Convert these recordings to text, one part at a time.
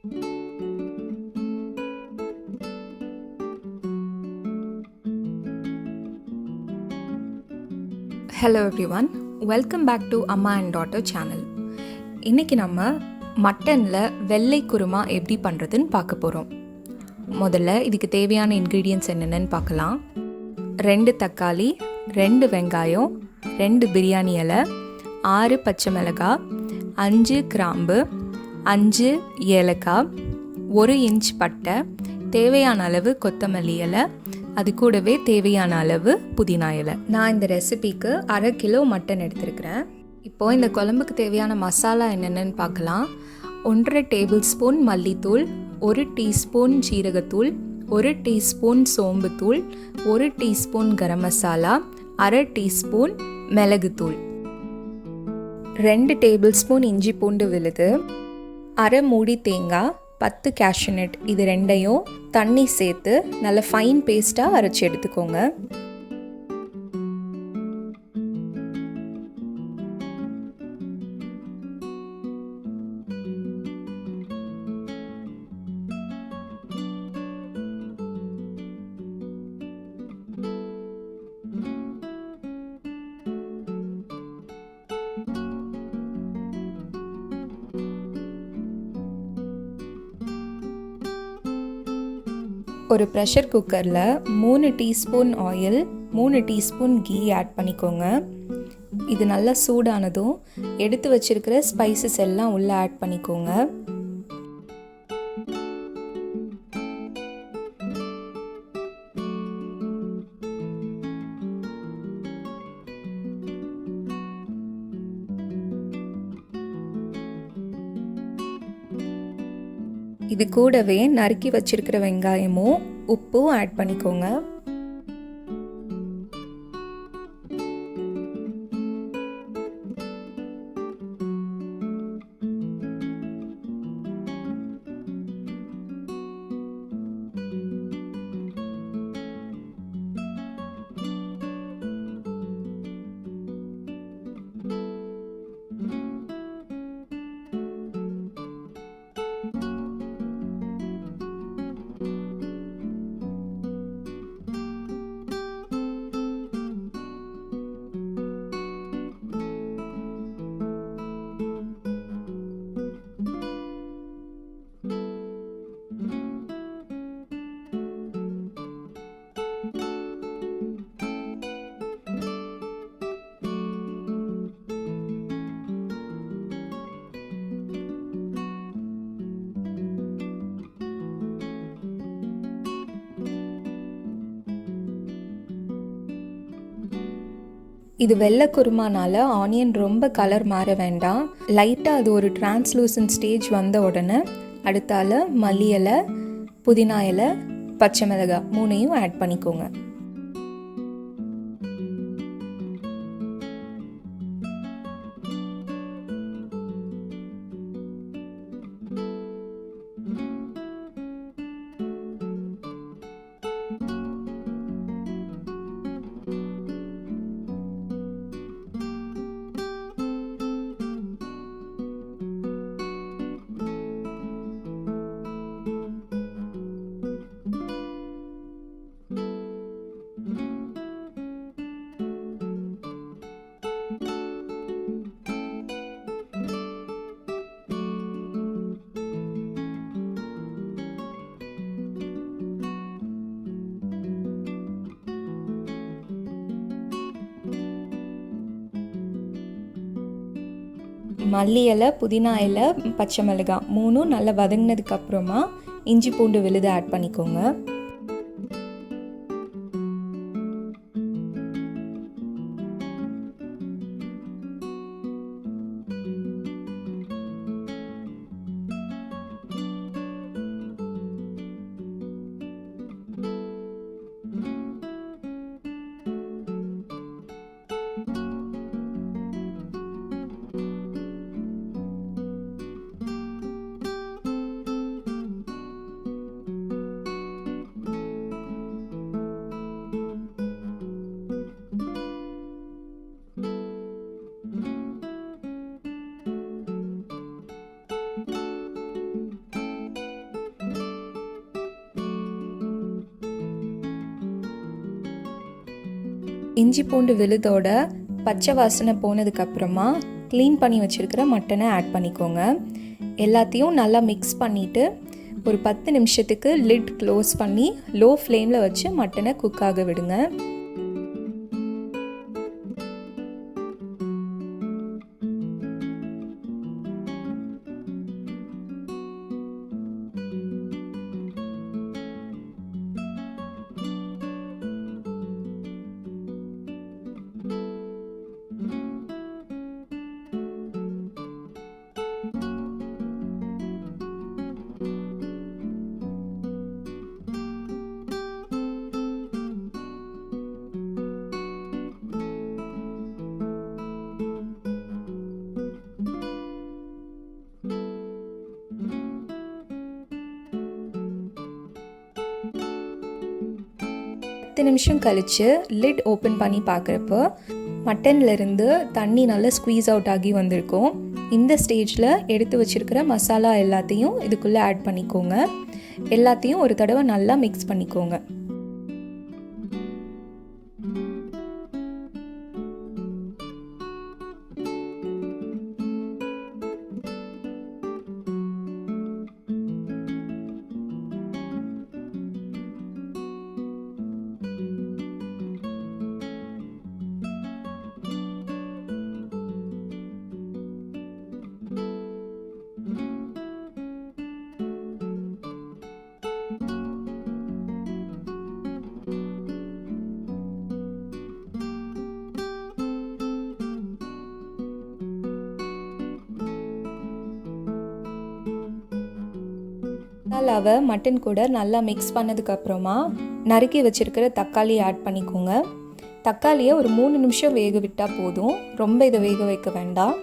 Hello everyone, welcome back to Amma and Daughter channel. இன்னைக்கு நம்ம மட்டனில் வெள்ளை குருமா எப்படி பண்ணுறதுன்னு பார்க்க போகிறோம். முதல்ல இதுக்கு தேவையான இன்க்ரீடியன்ட்ஸ் என்னென்னு பார்க்கலாம். 2 தக்காளி, 2 வெங்காயம், 2 பிரியாணி இலை, 6 பச்சை மிளகாய், 5 கிராம்பு, 5 ஏலக்காய், 1 இன்ச் பட்டை, தேவையான அளவு கொத்தமல்லி இலை, அது கூடவே தேவையான அளவு புதினா இலை. நான் இந்த ரெசிபிக்கு 1/2 கிலோ மட்டன் எடுத்துருக்கிறேன். இப்போது இந்த குழம்புக்கு தேவையான மசாலா என்னென்னு பார்க்கலாம். 1.5 டேபிள் ஸ்பூன் மல்லித்தூள், 1 டீஸ்பூன் ஜீரகத்தூள், 1 teaspoon சோம்புத்தூள், 1 teaspoon garam masala, 1/2 teaspoon மிளகுத்தூள், 2 டேபிள் ஸ்பூன் இஞ்சி பூண்டு விழுது, 1/2 மூடி தேங்காய், 10 cashew nut, இது ரெண்டையும் தண்ணி சேர்த்து நல்ல ஃபைன் பேஸ்ட்டாக அரைச்சி எடுத்துக்கோங்க. ஒரு ப்ரெஷர் குக்கரில் 3 teaspoon oil, 3 teaspoon ghee add பண்ணிக்கோங்க. இது நல்லா சூடானதும் எடுத்து வச்சிருக்கிற ஸ்பைசஸ் எல்லாம் உள்ளே ஆட் பண்ணிக்கோங்க. இது கூடவே நறுக்கி வச்சிருக்கிற வெங்காயமும் உப்பும் ஆட் பண்ணிக்கோங்க. இது வெள்ளை குருமானால ஆனியன் ரொம்ப கலர் மாற வேண்டாம். லைட்டாக அது ஒரு டிரான்ஸ்லூசன்ட் ஸ்டேஜ் வந்த உடனே அடுத்தால மல்லி இலை, புதினா இலை, பச்சை மிளகாய் 3ஐயும் ஆட் பண்ணிக்கோங்க. மல்லி இலை, புதினா இலை, பச்சை மிளகாய் 3ம் நல்லா வதங்கினதுக்கு அப்புறமா இஞ்சி பூண்டு விழுது ஆட் பண்ணிக்கோங்க. இஞ்சி பூண்டு விழுதோட பச்சை வாசனை போனதுக்கப்புறமா க்ளீன் பண்ணி வச்சுருக்கிற மட்டனை ஆட் பண்ணிக்கோங்க. எல்லாத்தையும் நல்லா மிக்ஸ் பண்ணிவிட்டு ஒரு 10 நிமிஷத்துக்கு லிட் க்ளோஸ் பண்ணி லோ ஃப்ளேமில் வச்சு மட்டனை குக் ஆக விடுங்க. நிமிஷம் கழித்து லிட் ஓப்பன் பண்ணி பார்க்குறப்போ மட்டன்லேருந்து தண்ணி நல்லா ஸ்குவீஸ் அவுட் ஆகி வந்திருக்கும். இந்த ஸ்டேஜில் எடுத்து வச்சுருக்கிற மசாலா எல்லாத்தையும் இதுக்குள்ளே ஆட் பண்ணிக்கோங்க. எல்லாத்தையும் ஒரு தடவை நல்லா மிக்ஸ் பண்ணிக்கோங்க. மசாலாவை மட்டன் கூட நல்லா மிக்ஸ் பண்ணதுக்கப்புறமா நறுக்கி வச்சுருக்கிற தக்காளி ஆட் பண்ணிக்கோங்க. தக்காளியை ஒரு 3 நிமிஷம் வேக விட்டால் போதும், ரொம்ப இதை வேக வைக்க வேண்டாம்.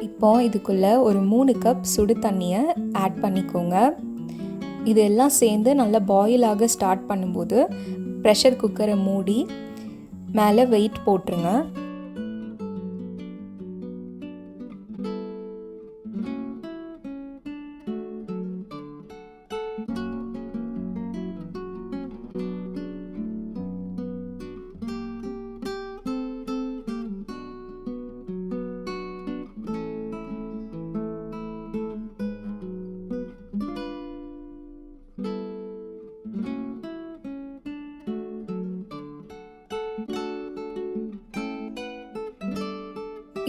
இப்போ இதுக்குள்ளே ஒரு 3 கப் சுடு தண்ணியை ஆட் பண்ணிக்கோங்க. இதெல்லாம் சேர்ந்து நல்லா பாயில் ஆக ஸ்டார்ட் பண்ணும்போது ப்ரெஷர் குக்கரை மூடி மேலே வெயிட் போட்டுருங்க.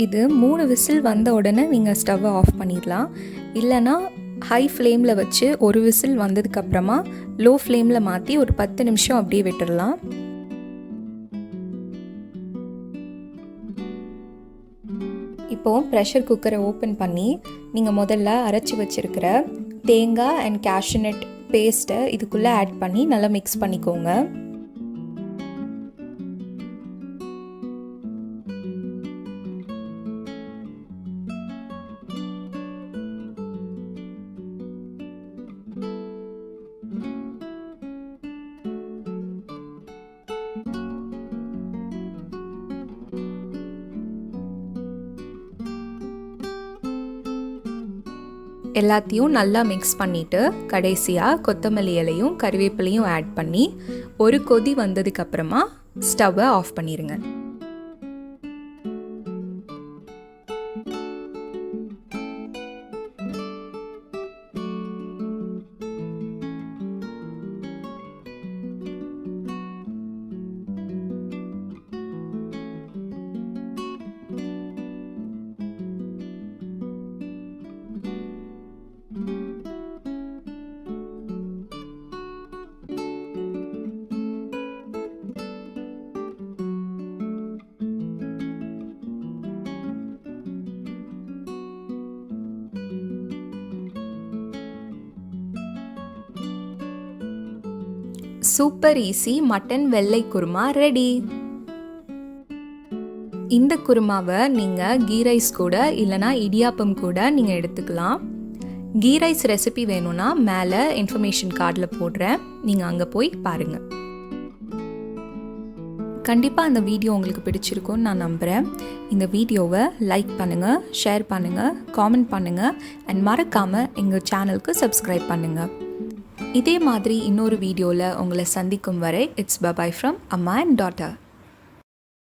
இது 3 விசில் வந்த உடனே நீங்கள் ஸ்டவ்வை ஆஃப் பண்ணிடலாம். இல்லைனா ஹை ஃப்ளேமில் வச்சு ஒரு விசில் வந்ததுக்கப்புறமா லோ ஃப்ளேமில் மாற்றி ஒரு 10 நிமிஷம் அப்படியே விட்டுடலாம். இப்போது ப்ரெஷர் குக்கரை ஓப்பன் பண்ணி நீங்கள் முதல்ல அரைச்சி வச்சுருக்கிற தேங்காய் அண்ட் கேஷ்யூநட் பேஸ்ட்டை இதுக்குள்ளே ஆட் பண்ணி நல்லா மிக்ஸ் பண்ணிக்கோங்க. எல்லாத்தையும் நல்லா மிக்ஸ் பண்ணிவிட்டு கடைசியாக கொத்தமல்லி இலையும் கறிவேப்பிலையும் ஆட் பண்ணி ஒரு கொதி வந்ததுக்கப்புறமா ஸ்டவ்வை ஆஃப் பண்ணிடுங்க. சூப்பர் ஈஸி மட்டன் வெள்ளை குருமா ரெடி. இந்த குருமாவை நீங்கள் கீ ரைஸ் கூட இல்லைனா இடியாப்பம் கூட நீங்கள் எடுத்துக்கலாம். கீ ரைஸ் ரெசிபி வேணும்னா மேலே இன்ஃபர்மேஷன் கார்டில் போடுறேன், நீங்கள் அங்கே போய் பாருங்கள். கண்டிப்பாக இந்த வீடியோ உங்களுக்கு பிடிச்சிருக்கும்னு நான் நம்புகிறேன். இந்த வீடியோவை லைக் பண்ணுங்கள், ஷேர் பண்ணுங்கள், காமெண்ட் பண்ணுங்கள் அண்ட் மறக்காமல் எங்கள் சேனலுக்கு சப்ஸ்கிரைப் பண்ணுங்கள். இதே மாதிரி இன்னொரு வீடியோவில் உங்களை சந்திக்கும் வரை இட்ஸ் பபாய் ஃப்ரம் அம்மா அண்ட் டாட்டர்.